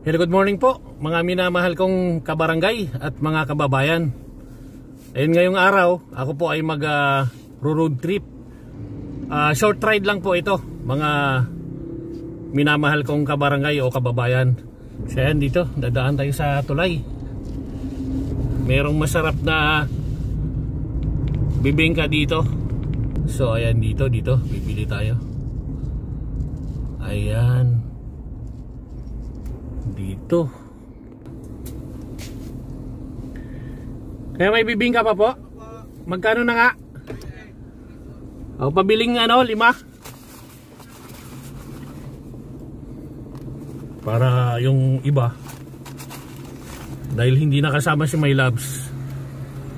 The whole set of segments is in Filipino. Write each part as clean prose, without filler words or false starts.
Hello, good morning po mga minamahal kong kabarangay at mga kababayan. Ayun, ngayong araw ako po ay mag road trip. Short ride lang po ito mga minamahal kong kabarangay o kababayan. So ayan, dito dadaan tayo sa tulay. Merong masarap na bibingka dito. So ayan, dito bibili tayo. Ayan, dito. Kaya may bibingka pa po? Magkano na nga? O, pabiling 5? Para yung iba, dahil hindi nakasama si My Loves.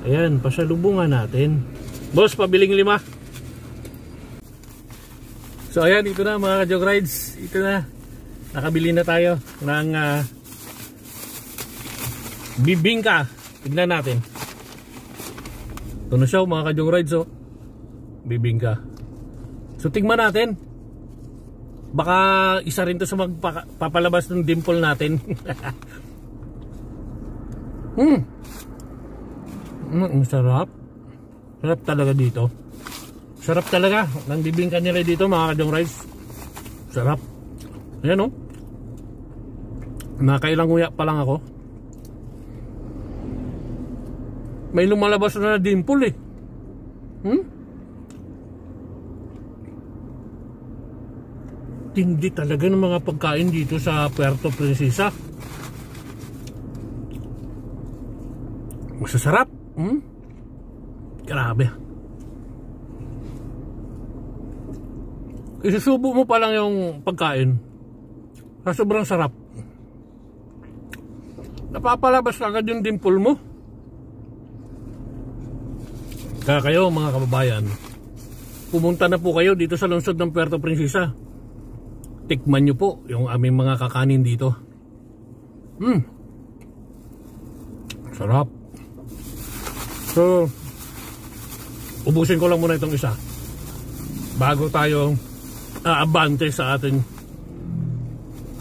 Ayan, pasalubungan natin. Boss, pabiling 5. So ayan, ito na mga ka-jog rides. Ito na, nakabili na tayo ng bibingka. Tignan natin. Ito na siya mga ka-jog rides, oh. Bibingka. So tignan natin. Baka isa rin to sa magpapalabas ng dimple natin. Sarap. Sarap talaga dito. Sarap talaga ng bibingka nila dito mga ka-jog rides. Sarap. Ayan, oh. Nakailang nguya pa lang ako. May lumalabas na dimple eh. Tindi talaga ng mga pagkain dito sa Puerto Princesa. Masasarap. Grabe. Isusubo mo pa lang yung pagkain. Sobrang sarap. Napapalabas agad yung dimple mo. Kaya kayo mga kababayan, pumunta na po kayo dito sa lungsod ng Puerto Princesa. Tikman nyo po yung aming mga kakanin dito. Sarap. So, ubusin ko lang muna itong isa bago tayo aabante sa ating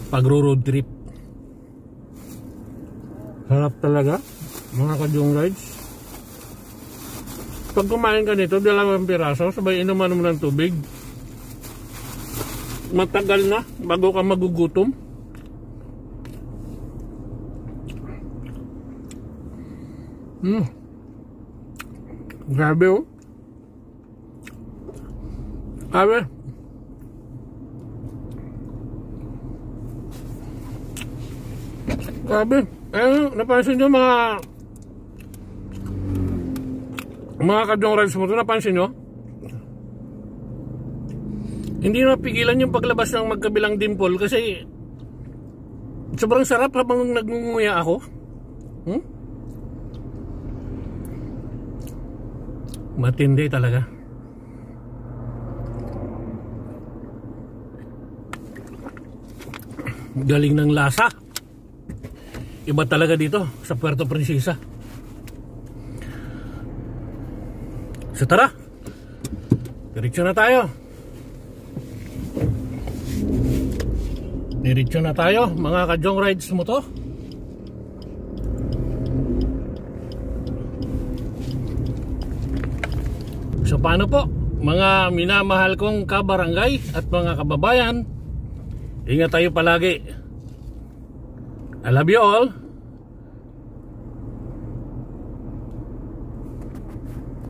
pagro-road trip. Sarap talaga mga ka-jog rides. Pag kumain ka nito, 2 piraso, sabay inuman mo ng tubig. Matagal na bago ka magugutom. Grabe, oh. Grabe. Grabe. Napansin nyo mga ka-jog rides mo ito, napansin nyo? Hindi napigilan yung paglabas ng magkabilang dimple kasi sobrang sarap habang nagngunguya ako. Matindi talaga. Galing ng lasa. Iba talaga dito sa Puerto Princesa. So tara, diretso na tayo. Diretso na tayo mga ka-jog rides mo to. So paano po mga minamahal kong kabarangay at mga kababayan, ingat tayo palagi. I love you all.